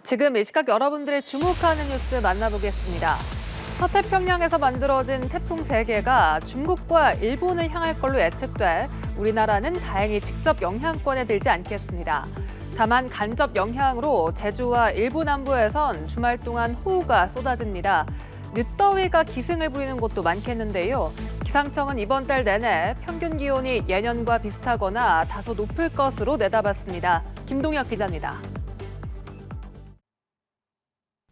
지금 이 시각 여러분들이 주목하는 뉴스 만나보겠습니다. 서태평양에서 만들어진 태풍 3개가 중국과 일본을 향할 걸로 예측돼 우리나라는 다행히 직접 영향권에 들지 않겠습니다. 다만 간접 영향으로 제주와 일부 남부에선 주말 동안 호우가 쏟아집니다. 늦더위가 기승을 부리는 곳도 많겠는데요. 기상청은 이번 달 내내 평균 기온이 예년과 비슷하거나 다소 높을 것으로 내다봤습니다. 김동혁 기자입니다.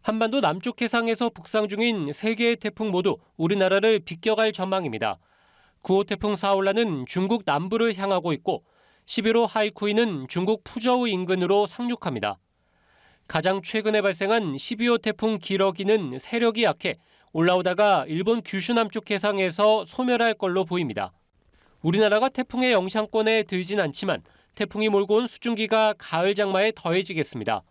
한반도 남쪽 해상에서 북상 중인 3개의 태풍 모두 우리나라를 비껴갈 전망입니다. 9호 태풍 사올라는 중국 남부를 향하고 있고 11호 하이쿠이는 중국 푸저우 인근으로 상륙합니다. 가장 최근에 발생한 12호 태풍 기러기는 세력이 약해 올라오다가 일본 규슈 남쪽 해상에서 소멸할 걸로 보입니다. 우리나라가 태풍의 영향권에 들진 않지만 태풍이 몰고 온 수증기가 가을 장마에 더해지겠습니다.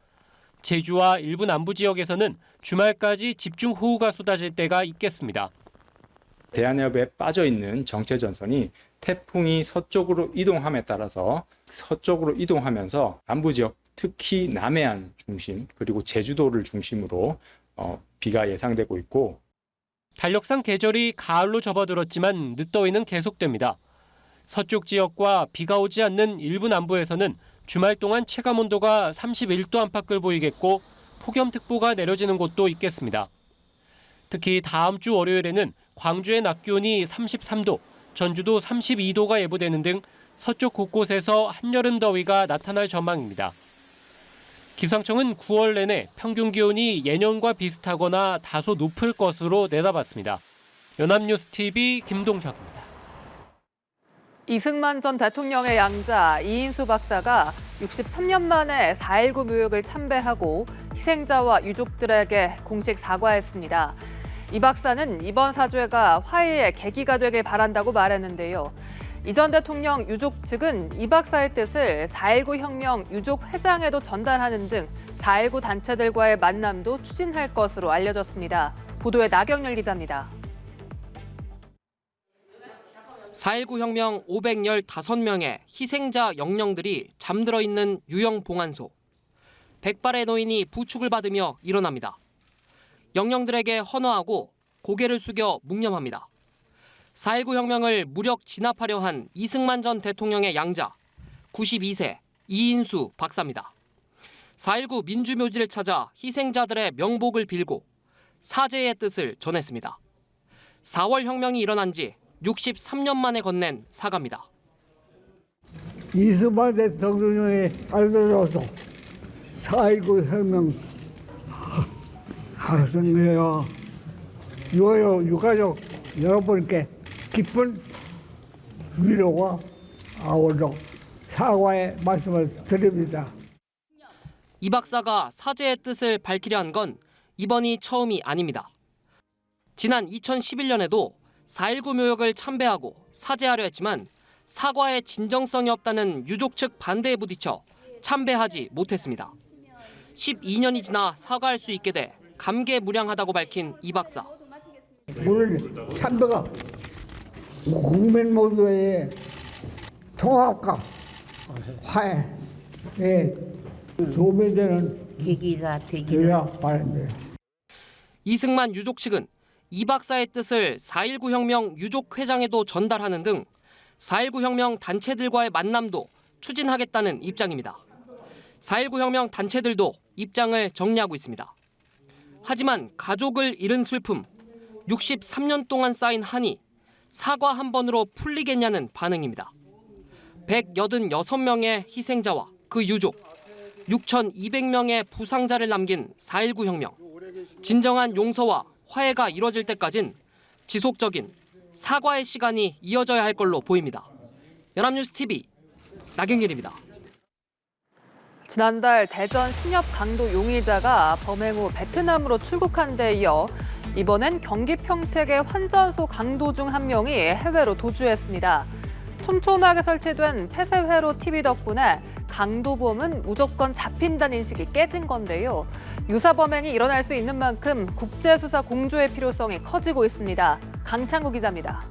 제주와 일부 남부 지역에서는 주말까지 집중호우가 쏟아질 때가 있겠습니다. 대한해협에 빠져있는 정체전선이 태풍이 서쪽으로 이동함에 따라서 서쪽으로 이동하면서 남부 지역, 특히 남해안 중심 그리고 제주도를 중심으로 비가 예상되고 있고 달력상 계절이 가을로 접어들었지만 늦더위는 계속됩니다. 서쪽 지역과 비가 오지 않는 일부 남부에서는 주말 동안 체감온도가 31도 안팎을 보이겠고 폭염특보가 내려지는 곳도 있겠습니다. 특히 다음 주 월요일에는 광주의 낮 기온이 33도, 전주도 32도가 예보되는 등 서쪽 곳곳에서 한여름 더위가 나타날 전망입니다. 기상청은 9월 내내 평균 기온이 예년과 비슷하거나 다소 높을 것으로 내다봤습니다. 연합뉴스TV 김동혁입니다. 이승만 전 대통령의 양자 이인수 박사가 63년 만에 4.19 묘역을 참배하고 희생자와 유족들에게 공식 사과했습니다. 이 박사는 이번 사죄가 화해의 계기가 되길 바란다고 말했는데요. 이 전 대통령 유족 측은 이 박사의 뜻을 4.19 혁명 유족 회장에도 전달하는 등 4.19 단체들과의 만남도 추진할 것으로 알려졌습니다. 보도에 나경열 기자입니다. 4.19 혁명 515명의 희생자 영령들이 잠들어 있는 유형 봉안소. 백발의 노인이 부축을 받으며 일어납니다. 영령들에게 헌화하고 고개를 숙여 묵념합니다. 4.19 혁명을 무력 진압하려 한 이승만 전 대통령의 양자, 92세 이인수 박사입니다. 4.19 민주묘지를 찾아 희생자들의 명복을 빌고 사죄의 뜻을 전했습니다. 4월 혁명이 일어난 지 63년 만에 건넨 사과입니다. 이승만 대통령의 아들로서 4.19 혁명 학생회와 유가족 여러분께 깊은 위로와 아우러 사과의 말씀을 드립니다. 이 박사가 사죄의 뜻을 밝히려 한 건 이번이 처음이 아닙니다. 지난 2011년에도 4.19 묘역을 참배하고 사죄하려 했지만 사과에 진정성이 없다는 유족 측 반대에 부딪혀 참배하지 못했습니다. 12년이 지나 사과할 수 있게 돼 감개무량하다고 밝힌 이 박사. 오늘 참배가 국민 모두의 통합과 화해에 도움이 되는 계기가 되기를 바랍니다. 이승만 유족 측은 이 박사의 뜻을 4.19 혁명 유족 회장에도 전달하는 등 4.19 혁명 단체들과의 만남도 추진하겠다는 입장입니다. 4.19 혁명 단체들도 입장을 정리하고 있습니다. 하지만 가족을 잃은 슬픔, 63년 동안 쌓인 한이 사과 한 번으로 풀리겠냐는 반응입니다. 186명의 희생자와 그 유족, 6,200명의 부상자를 남긴 4.19 혁명. 진정한 용서와 화해가 이뤄질 때까진 지속적인 사과의 시간이 이어져야 할 걸로 보입니다. 연합뉴스TV 나경길입니다. 지난달 대전 신협 강도 용의자가 범행 후 베트남으로 출국한 데 이어 이번엔 경기 평택의 환전소 강도 중 한 명이 해외로 도주했습니다. 촘촘하게 설치된 폐쇄회로 TV 덕분에 강도범은 무조건 잡힌다는 인식이 깨진 건데요. 유사 범행이 일어날 수 있는 만큼 국제수사 공조의 필요성이 커지고 있습니다. 강창구 기자입니다.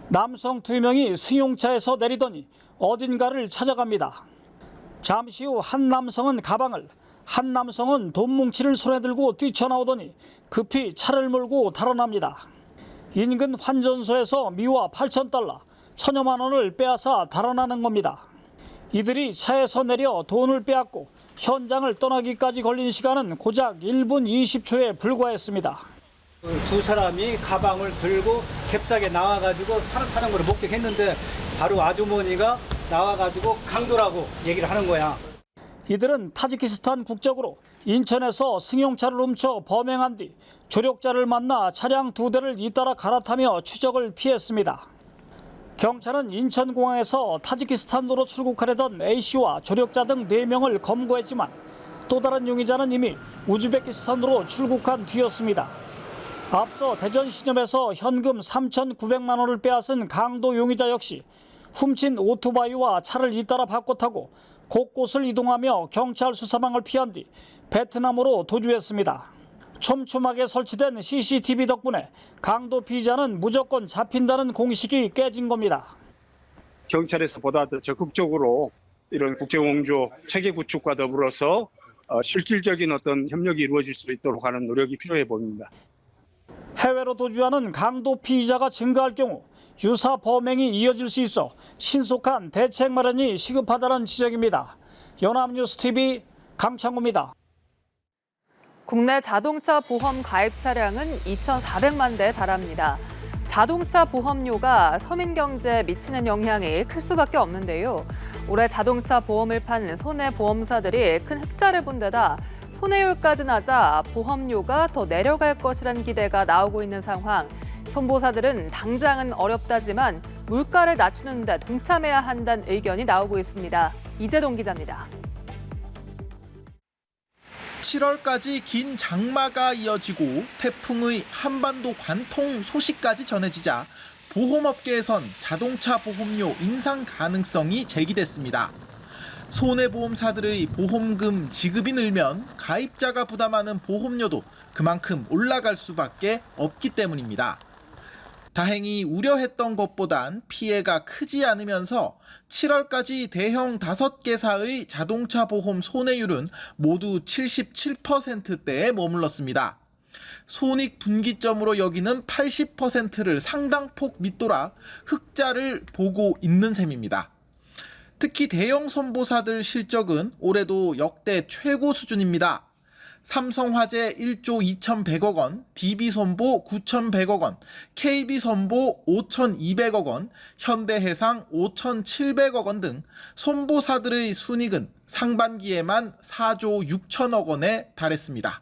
남성 2명이 승용차에서 내리더니 어딘가를 찾아갑니다. 잠시 후 한 남성은 가방을, 한 남성은 돈 뭉치를 손에 들고 뛰쳐나오더니 급히 차를 몰고 달아납니다. 인근 환전소에서 미화 8,000달러, 1,000여만 원을 빼앗아 달아나는 겁니다. 이들이 차에서 내려 돈을 빼앗고 현장을 떠나기까지 걸린 시간은 고작 1분 20초에 불과했습니다. 두 사람이 가방을 들고 잽싸게 나와가지고 차를 타는 걸 목격했는데 바로 아주머니가 나와가지고 강도라고 얘기를 하는 거야. 이들은 타지키스탄 국적으로 인천에서 승용차를 훔쳐 범행한 뒤 조력자를 만나 차량 2대를 잇따라 갈아타며 추적을 피했습니다. 경찰은 인천공항에서 타지키스탄으로 출국하려던 A씨와 조력자 등 4명을 검거했지만 또 다른 용의자는 이미 우즈베키스탄으로 출국한 뒤였습니다. 앞서 대전시념에서 현금 3,900만 원을 빼앗은 강도 용의자 역시 훔친 오토바이와 차를 잇따라 바꿔 타고 곳곳을 이동하며 경찰 수사망을 피한 뒤 베트남으로 도주했습니다. 촘촘하게 설치된 CCTV 덕분에 강도 피의자는 무조건 잡힌다는 공식이 깨진 겁니다. 경찰에서 보다 더 적극적으로 이런 국제공조 체계 구축과 더불어서 실질적인 어떤 협력이 이루어질 수 있도록 하는 노력이 필요해 보입니다. 해외로 도주하는 강도 피의자가 증가할 경우 유사 범행이 이어질 수 있어 신속한 대책 마련이 시급하다는 지적입니다. 연합뉴스TV 강창구입니다. 국내 자동차 보험 가입 차량은 2,400만 대에 달합니다. 자동차 보험료가 서민 경제에 미치는 영향이 클 수밖에 없는데요. 올해 자동차 보험을 판 손해보험사들이 큰 흑자를 본 데다 손해율까지 낮아 보험료가 더 내려갈 것이란 기대가 나오고 있는 상황. 손보사들은 당장은 어렵다지만 물가를 낮추는 데 동참해야 한다는 의견이 나오고 있습니다. 이재동 기자입니다. 7월까지 긴 장마가 이어지고 태풍의 한반도 관통 소식까지 전해지자 보험업계에선 자동차 보험료 인상 가능성이 제기됐습니다. 손해보험사들의 보험금 지급이 늘면 가입자가 부담하는 보험료도 그만큼 올라갈 수밖에 없기 때문입니다. 다행히 우려했던 것보단 피해가 크지 않으면서 7월까지 대형 5개사의 자동차 보험 손해율은 모두 77%대에 머물렀습니다. 손익분기점으로 여기는 80%를 상당폭 밑돌아 흑자를 보고 있는 셈입니다. 특히 대형 선보사들 실적은 올해도 역대 최고 수준입니다. 삼성화재 1조 2,100억 원, DB손보 9,100억 원, KB손보 5,200억 원, 현대해상 5,700억 원 등 손보사들의 순이익은 상반기에만 4조 6천억 원에 달했습니다.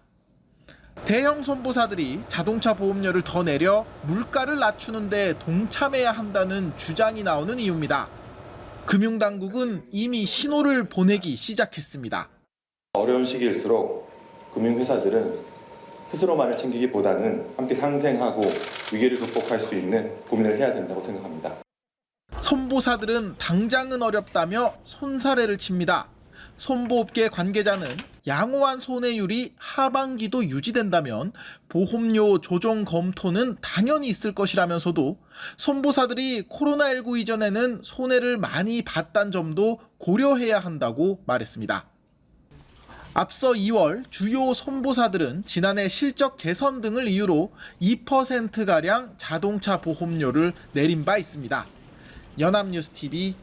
대형 손보사들이 자동차 보험료를 더 내려 물가를 낮추는 데 동참해야 한다는 주장이 나오는 이유입니다. 금융당국은 이미 신호를 보내기 시작했습니다. 어려운 시기일수록 금융회사들은 스스로만을 챙기기보다는 함께 상생하고 위기를 극복할 수 있는 고민을 해야 된다고 생각합니다. 손보사들은 당장은 어렵다며 손사래를 칩니다. 손보업계 관계자는 양호한 손해율이 하반기도 유지된다면 보험료 조정 검토는 당연히 있을 것이라면서도 손보사들이 코로나19 이전에는 손해를 많이 봤다는 점도 고려해야 한다고 말했습니다. 앞서 2월 주요 손보사들은 지난해 실적 개선 등을 이유로 2%가량 자동차 보험료를 내린 바 있습니다. 연합뉴스TV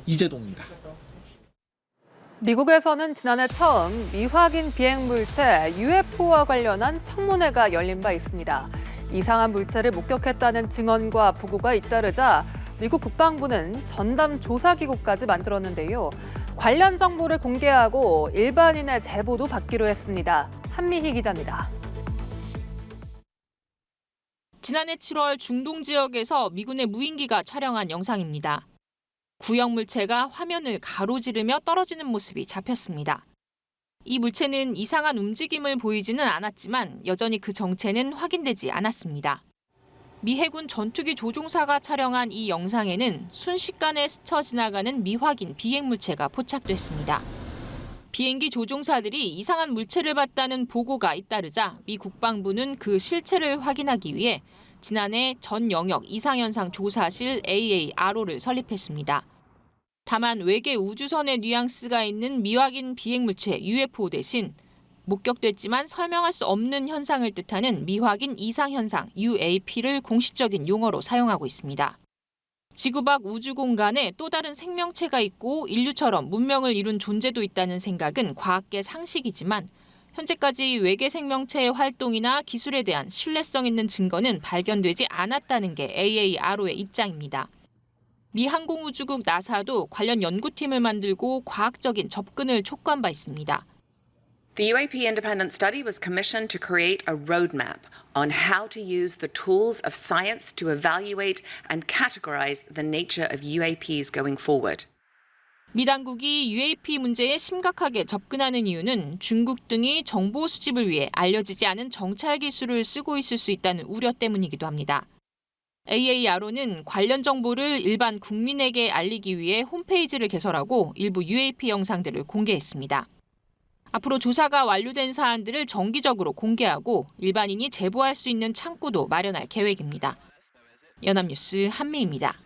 이재동입니다. 미국에서는 지난해 처음 미확인 비행 물체 UFO와 관련한 청문회가 열린 바 있습니다. 이상한 물체를 목격했다는 증언과 보고가 잇따르자 미국 국방부는 전담 조사기구까지 만들었는데요. 관련 정보를 공개하고 일반인의 제보도 받기로 했습니다. 한미희 기자입니다. 지난해 7월 중동 지역에서 미군의 무인기가 촬영한 영상입니다. 구형 물체가 화면을 가로지르며 떨어지는 모습이 잡혔습니다. 이 물체는 이상한 움직임을 보이지는 않았지만 여전히 그 정체는 확인되지 않았습니다. 미 해군 전투기 조종사가 촬영한 이 영상에는 순식간에 스쳐 지나가는 미확인 비행 물체가 포착됐습니다. 비행기 조종사들이 이상한 물체를 봤다는 보고가 잇따르자 미 국방부는 그 실체를 확인하기 위해 지난해 전 영역 이상현상 조사실 AARO를 설립했습니다. 다만 외계 우주선의 뉘앙스가 있는 미확인 비행물체 UFO 대신 목격됐지만 설명할 수 없는 현상을 뜻하는 미확인 이상현상 UAP를 공식적인 용어로 사용하고 있습니다. 지구 밖 우주 공간에 또 다른 생명체가 있고 인류처럼 문명을 이룬 존재도 있다는 생각은 과학계 상식이지만 현재까지 외계 생명체의 활동이나 기술에 대한 신뢰성 있는 증거는 발견되지 않았다는 게 AARO의 입장입니다. 미 항공우주국 나사도 관련 연구팀을 만들고 과학적인 접근을 촉구한 바 있습니다. The UAP independent study was commissioned to create a roadmap on how to use the tools of science to evaluate and categorize the nature of UAPs going forward. 미 당국이 UAP 문제에 심각하게 접근하는 이유는 중국 등이 정보 수집을 위해 알려지지 않은 정찰 기술을 쓰고 있을 수 있다는 우려 때문이기도 합니다. AARO는 관련 정보를 일반 국민에게 알리기 위해 홈페이지를 개설하고 일부 UAP 영상들을 공개했습니다. 앞으로 조사가 완료된 사안들을 정기적으로 공개하고 일반인이 제보할 수 있는 창구도 마련할 계획입니다. 연합뉴스 한미입니다.